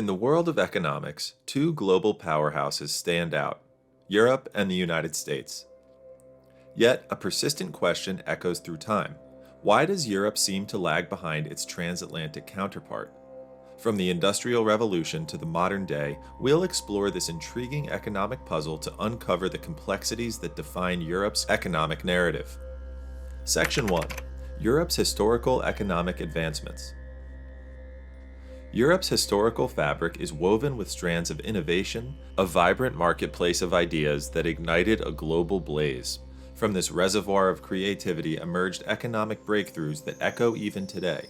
In the world of economics, two global powerhouses stand out: Europe and the United States. Yet, a persistent question echoes through time. Why does Europe seem to lag behind its transatlantic counterpart? From the Industrial Revolution to the modern day, we'll explore this intriguing economic puzzle to uncover the complexities that define Europe's economic narrative. Section 1: Europe's Historical Economic Advancements. Europe's historical fabric is woven with strands of innovation, a vibrant marketplace of ideas that ignited a global blaze. From this reservoir of creativity emerged economic breakthroughs that echo even today.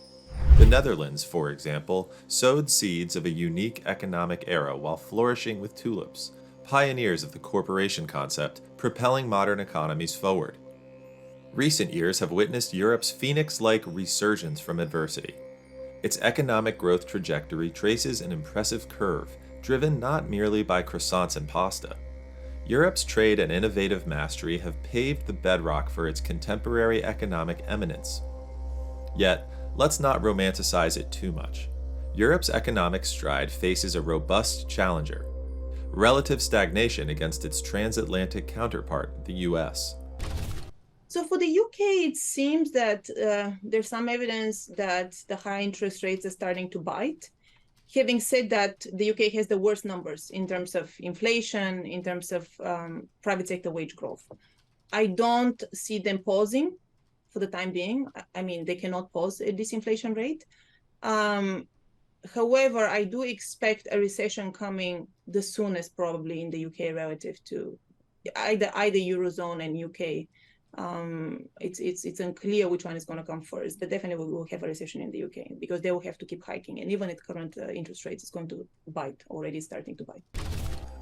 The Netherlands, for example, sowed seeds of a unique economic era while flourishing with tulips, pioneers of the corporation concept, propelling modern economies forward. Recent years have witnessed Europe's phoenix-like resurgence from adversity. Its economic growth trajectory traces an impressive curve, driven not merely by croissants and pasta. Europe's trade and innovative mastery have paved the bedrock for its contemporary economic eminence. Yet, let's not romanticize it too much. Europe's economic stride faces a robust challenger: relative stagnation against its transatlantic counterpart, the US. So for the UK, it seems that there's some evidence that the high interest rates are starting to bite. Having said that, the UK has the worst numbers in terms of inflation, in terms of private sector wage growth. I don't see them pausing for the time being. I mean, they cannot pause a disinflation rate. However, I do expect a recession coming the soonest probably in the UK relative to either Eurozone and UK. It's unclear which one is going to come first, but definitely we will have a recession in the UK because they will have to keep hiking, and even at current interest rates, it's going to bite. Already starting to bite.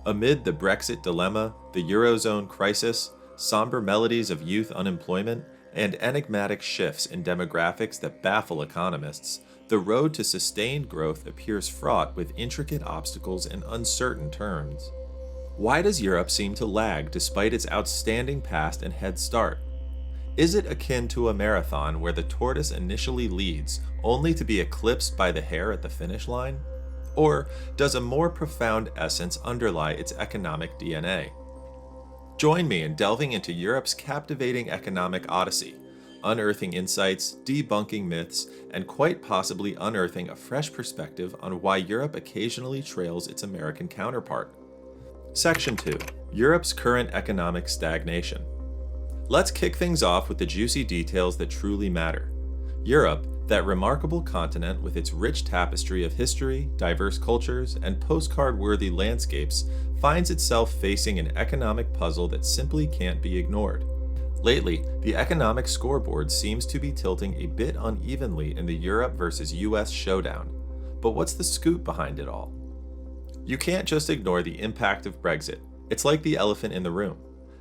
Amid the Brexit dilemma, the Eurozone crisis, somber melodies of youth unemployment, and enigmatic shifts in demographics that baffle economists, the road to sustained growth appears fraught with intricate obstacles and uncertain turns. Why does Europe seem to lag despite its outstanding past and head start? Is it akin to a marathon where the tortoise initially leads, only to be eclipsed by the hare at the finish line? Or does a more profound essence underlie its economic DNA? Join me in delving into Europe's captivating economic odyssey, unearthing insights, debunking myths, and quite possibly unearthing a fresh perspective on why Europe occasionally trails its American counterpart. Section 2: Europe's Current Economic Stagnation. Let's kick things off with the juicy details that truly matter. Europe, that remarkable continent with its rich tapestry of history, diverse cultures, and postcard-worthy landscapes, finds itself facing an economic puzzle that simply can't be ignored. Lately, the economic scoreboard seems to be tilting a bit unevenly in the Europe versus US showdown. But what's the scoop behind it all? You can't just ignore the impact of Brexit. It's like the elephant in the room.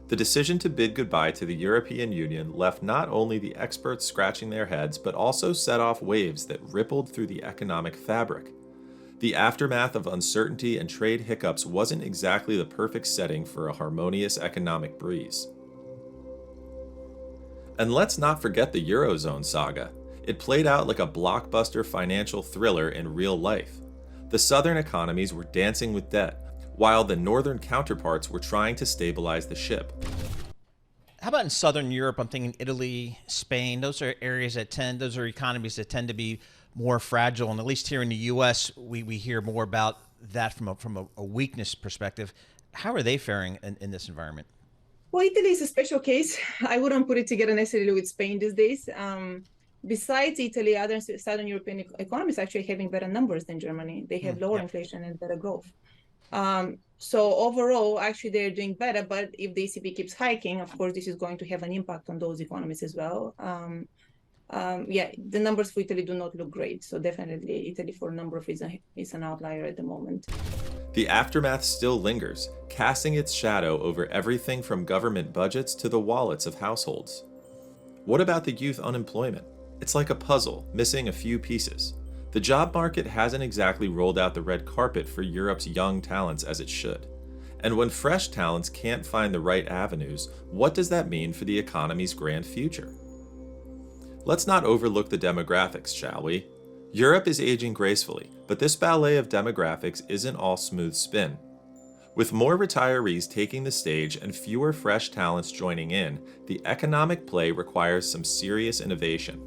The decision to bid goodbye to the European Union left not only the experts scratching their heads, but also set off waves that rippled through the economic fabric. The aftermath of uncertainty and trade hiccups wasn't exactly the perfect setting for a harmonious economic breeze. And let's not forget the Eurozone saga. It played out like a blockbuster financial thriller in real life. The southern economies were dancing with debt, while the northern counterparts were trying to stabilize the ship. How about in Southern Europe? I'm thinking Italy, Spain. Those are economies that tend to be more fragile. And at least here in the U.S., we hear more about that from a weakness perspective. How are they faring in this environment? Well, Italy is a special case. I wouldn't put it together necessarily with Spain these days. Besides Italy, other Southern European economies are actually having better numbers than Germany. They have lower inflation and better growth. So overall, actually, they're doing better. But if the ECB keeps hiking, of course, this is going to have an impact on those economies as well. The numbers for Italy do not look great. So definitely Italy, for a number of reasons, is an outlier at the moment. The aftermath still lingers, casting its shadow over everything from government budgets to the wallets of households. What about the youth unemployment? It's like a puzzle, missing a few pieces. The job market hasn't exactly rolled out the red carpet for Europe's young talents as it should. And when fresh talents can't find the right avenues, what does that mean for the economy's grand future? Let's not overlook the demographics, shall we? Europe is aging gracefully, but this ballet of demographics isn't all smooth spin. With more retirees taking the stage and fewer fresh talents joining in, the economic play requires some serious innovation.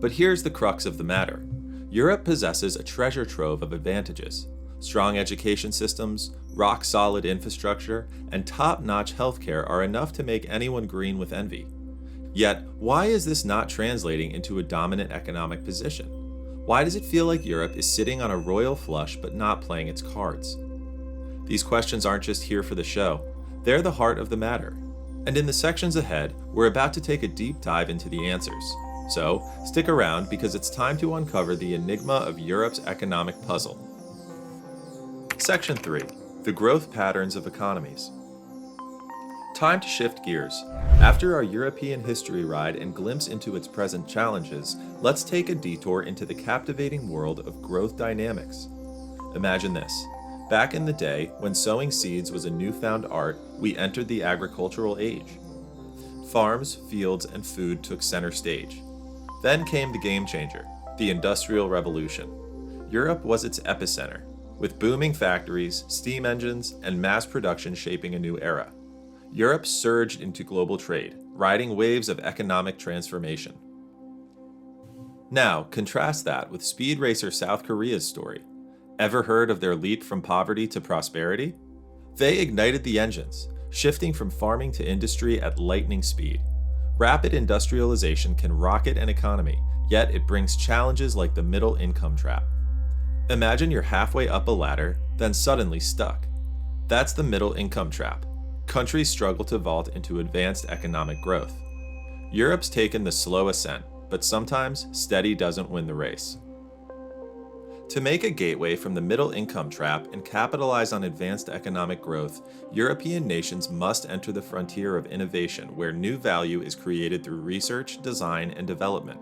But here's the crux of the matter. Europe possesses a treasure trove of advantages. Strong education systems, rock-solid infrastructure, and top-notch healthcare are enough to make anyone green with envy. Yet, why is this not translating into a dominant economic position? Why does it feel like Europe is sitting on a royal flush but not playing its cards? These questions aren't just here for the show, they're the heart of the matter. And in the sections ahead, we're about to take a deep dive into the answers. So, stick around because it's time to uncover the enigma of Europe's economic puzzle. Section 3. The Growth Patterns of Economies. Time to shift gears. After our European history ride and glimpse into its present challenges, let's take a detour into the captivating world of growth dynamics. Imagine this. Back in the day, when sowing seeds was a newfound art, we entered the agricultural age. Farms, fields, and food took center stage. Then came the game changer, the Industrial Revolution. Europe was its epicenter, with booming factories, steam engines, and mass production shaping a new era. Europe surged into global trade, riding waves of economic transformation. Now, contrast that with speed racer South Korea's story. Ever heard of their leap from poverty to prosperity? They ignited the engines, shifting from farming to industry at lightning speed. Rapid industrialization can rocket an economy, yet it brings challenges like the middle income trap. Imagine you're halfway up a ladder, then suddenly stuck. That's the middle income trap. Countries struggle to vault into advanced economic growth. Europe's taken the slow ascent, but sometimes steady doesn't win the race. To make a gateway from the middle income trap and capitalize on advanced economic growth, European nations must enter the frontier of innovation where new value is created through research, design, and development.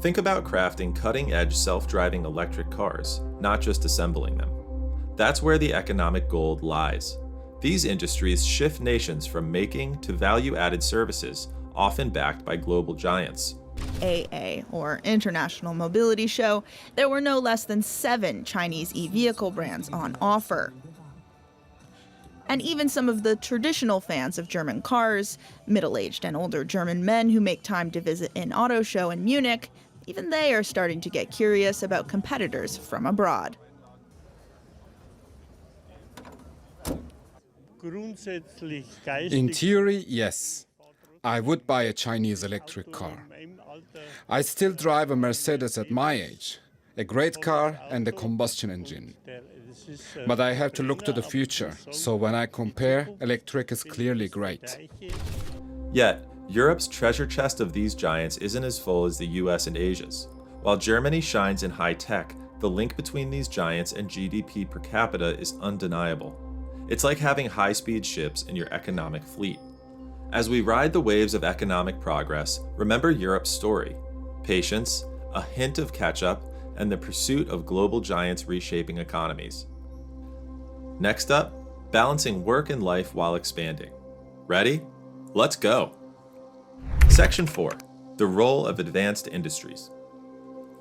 Think about crafting cutting-edge self-driving electric cars, not just assembling them. That's where the economic gold lies. These industries shift nations from making to value-added services, often backed by global giants. AA, or International Mobility Show, there were no less than 7 Chinese e-vehicle brands on offer. And even some of the traditional fans of German cars, middle-aged and older German men who make time to visit an auto show in Munich, even they are starting to get curious about competitors from abroad. In theory, yes. I would buy a Chinese electric car. I still drive a Mercedes at my age, a great car and a combustion engine. But I have to look to the future, so when I compare, electric is clearly great. Yet, Europe's treasure chest of these giants isn't as full as the US and Asia's. While Germany shines in high tech, the link between these giants and GDP per capita is undeniable. It's like having high-speed ships in your economic fleet. As we ride the waves of economic progress, remember Europe's story: patience, a hint of catch-up, and the pursuit of global giants reshaping economies. Next up, balancing work and life while expanding. Ready? Let's go! Section 4. The role of advanced industries.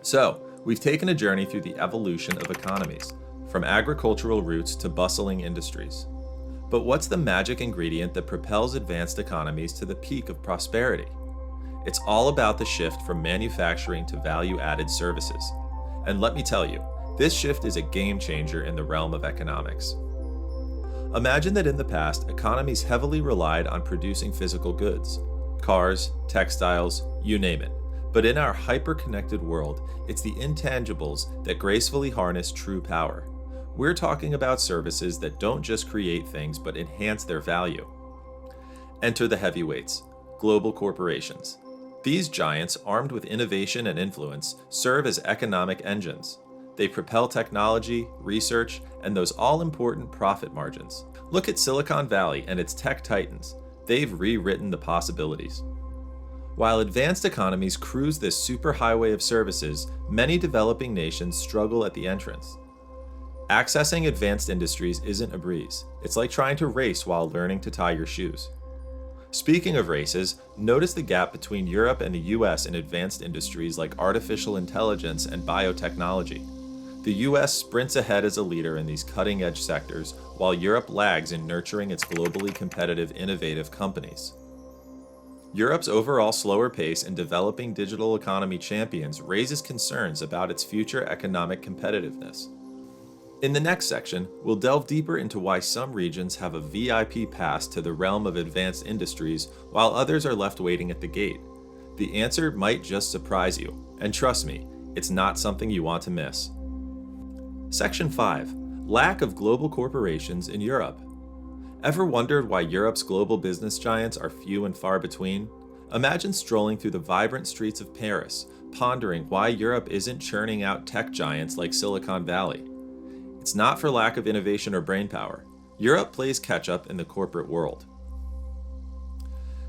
So, we've taken a journey through the evolution of economies, from agricultural roots to bustling industries. But what's the magic ingredient that propels advanced economies to the peak of prosperity? It's all about the shift from manufacturing to value-added services. And let me tell you, this shift is a game changer in the realm of economics. Imagine that in the past, economies heavily relied on producing physical goods, cars, textiles, you name it. But in our hyper-connected world, it's the intangibles that gracefully harness true power. We're talking about services that don't just create things but enhance their value. Enter the heavyweights, global corporations. These giants, armed with innovation and influence, serve as economic engines. They propel technology, research, and those all-important profit margins. Look at Silicon Valley and its tech titans. They've rewritten the possibilities. While advanced economies cruise this superhighway of services, many developing nations struggle at the entrance. Accessing advanced industries isn't a breeze. It's like trying to race while learning to tie your shoes. Speaking of races, notice the gap between Europe and the US in advanced industries like artificial intelligence and biotechnology. The US sprints ahead as a leader in these cutting-edge sectors, while Europe lags in nurturing its globally competitive, innovative companies. Europe's overall slower pace in developing digital economy champions raises concerns about its future economic competitiveness. In the next section, we'll delve deeper into why some regions have a VIP pass to the realm of advanced industries while others are left waiting at the gate. The answer might just surprise you, and trust me, it's not something you want to miss. Section 5. Lack of global corporations in Europe. Ever wondered why Europe's global business giants are few and far between? Imagine strolling through the vibrant streets of Paris, pondering why Europe isn't churning out tech giants like Silicon Valley. It's not for lack of innovation or brainpower. Europe plays catch-up in the corporate world.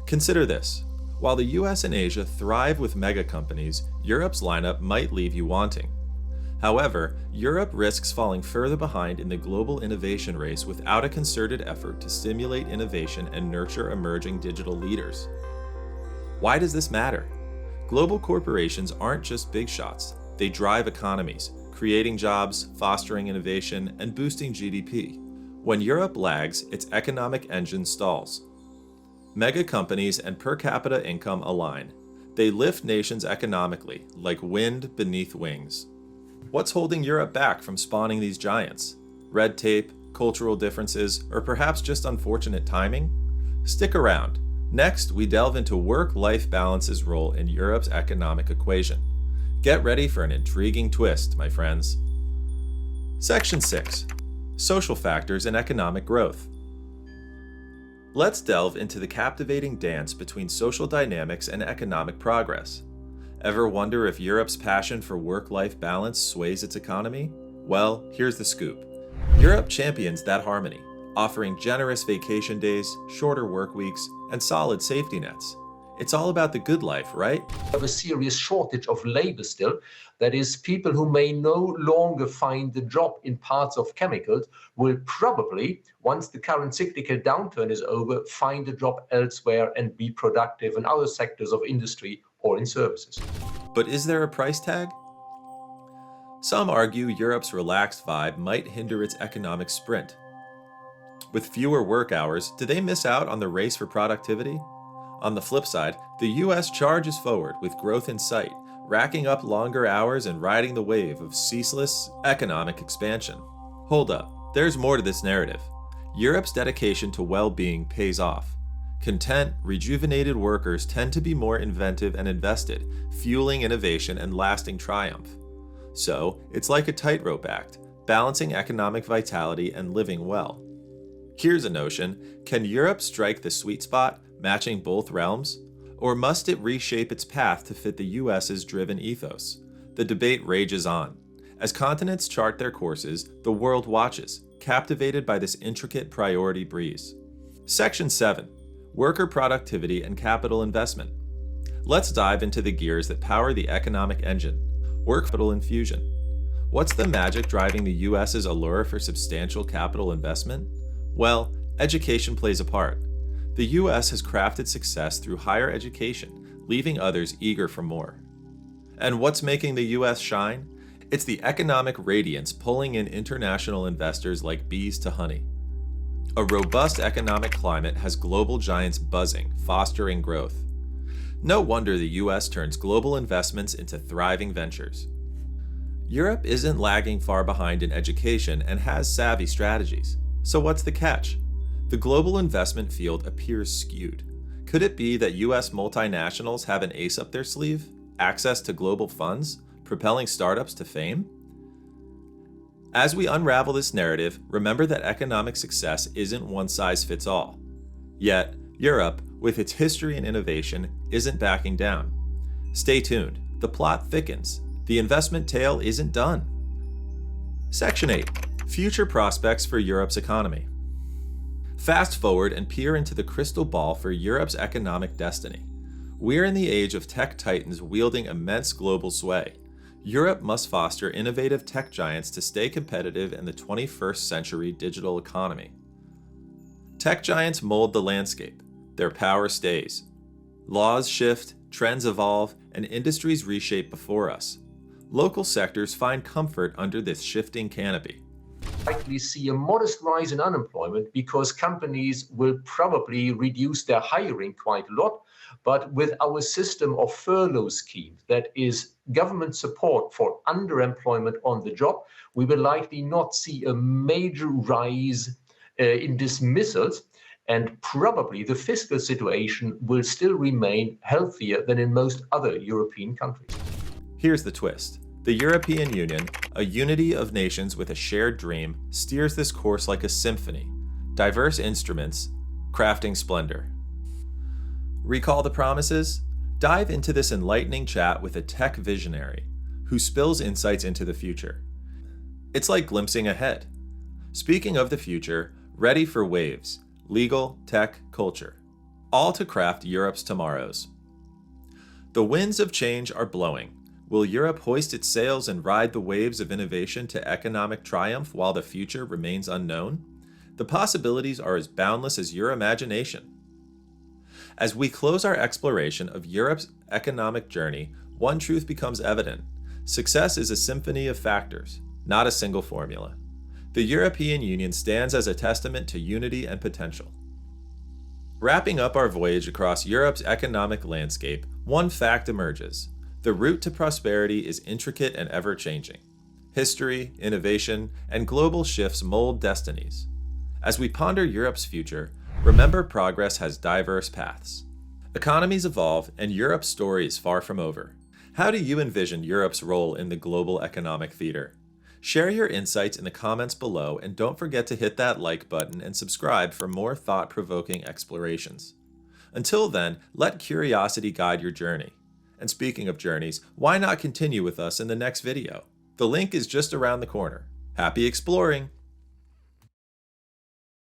Consider this. While the US and Asia thrive with mega companies, Europe's lineup might leave you wanting. However, Europe risks falling further behind in the global innovation race without a concerted effort to stimulate innovation and nurture emerging digital leaders. Why does this matter? Global corporations aren't just big shots. They drive economies, creating jobs, fostering innovation, and boosting GDP. When Europe lags, its economic engine stalls. Mega companies and per capita income align. They lift nations economically, like wind beneath wings. What's holding Europe back from spawning these giants? Red tape, cultural differences, or perhaps just unfortunate timing? Stick around. Next, we delve into work-life balance's role in Europe's economic equation. Get ready for an intriguing twist, my friends. Section 6. Social factors in economic growth. Let's delve into the captivating dance between social dynamics and economic progress. Ever wonder if Europe's passion for work-life balance sways its economy? Well, here's the scoop. Europe champions that harmony, offering generous vacation days, shorter work weeks, and solid safety nets. It's all about the good life, right? We have a serious shortage of labor still. That is, people who may no longer find the job in parts of chemicals will probably, once the current cyclical downturn is over, find a job elsewhere and be productive in other sectors of industry or in services. But is there a price tag? Some argue Europe's relaxed vibe might hinder its economic sprint. With fewer work hours, do they miss out on the race for productivity? On the flip side, the US charges forward with growth in sight, racking up longer hours and riding the wave of ceaseless economic expansion. Hold up, there's more to this narrative. Europe's dedication to well-being pays off. Content, rejuvenated workers tend to be more inventive and invested, fueling innovation and lasting triumph. So, it's like a tightrope act, balancing economic vitality and living well. Here's a notion: can Europe strike the sweet spot, matching both realms? Or must it reshape its path to fit the US's driven ethos? The debate rages on. As continents chart their courses, the world watches, captivated by this intricate priority breeze. Section 7. Worker productivity and capital investment. Let's dive into the gears that power the economic engine: work capital infusion. What's the magic driving the US's allure for substantial capital investment? Well, education plays a part. The US has crafted success through higher education, leaving others eager for more. And what's making the US shine? It's the economic radiance pulling in international investors like bees to honey. A robust economic climate has global giants buzzing, fostering growth. No wonder the US turns global investments into thriving ventures. Europe isn't lagging far behind in education and has savvy strategies. So what's the catch? The global investment field appears skewed. Could it be that US multinationals have an ace up their sleeve? Access to global funds? Propelling startups to fame? As we unravel this narrative, remember that economic success isn't one size fits all. Yet, Europe, with its history and innovation, isn't backing down. Stay tuned. The plot thickens. The investment tale isn't done. Section 8. Future prospects for Europe's economy. Fast forward and peer into the crystal ball for Europe's economic destiny. We're in the age of tech titans wielding immense global sway. Europe must foster innovative tech giants to stay competitive in the 21st century digital economy. Tech giants mold the landscape. their power stays. Laws shift, trends evolve, and industries reshape before us. Local sectors find comfort under this shifting canopy. Likely see a modest rise in unemployment because companies will probably reduce their hiring quite a lot. But with our system of furlough schemes, that is government support for underemployment on the job, we will likely not see a major rise in dismissals, and probably the fiscal situation will still remain healthier than in most other European countries. Here's the twist. The European Union, a unity of nations with a shared dream, steers this course like a symphony, diverse instruments, crafting splendor. Recall the promises? Dive into this enlightening chat with a tech visionary who spills insights into the future. It's like glimpsing ahead. Speaking of the future, ready for waves, legal, tech, culture, all to craft Europe's tomorrows. The winds of change are blowing. Will Europe hoist its sails and ride the waves of innovation to economic triumph while the future remains unknown? The possibilities are as boundless as your imagination. As we close our exploration of Europe's economic journey, one truth becomes evident. Success is a symphony of factors, not a single formula. The European Union stands as a testament to unity and potential. Wrapping up our voyage across Europe's economic landscape, one fact emerges. The route to prosperity is intricate and ever-changing. History, innovation, and global shifts mold destinies. As we ponder Europe's future, remember progress has diverse paths. Economies evolve, and Europe's story is far from over. How do you envision Europe's role in the global economic theater? Share your insights in the comments below, and don't forget to hit that like button and subscribe for more thought-provoking explorations. Until then, let curiosity guide your journey. And speaking of journeys, why not continue with us in the next video? The link is just around the corner. Happy exploring!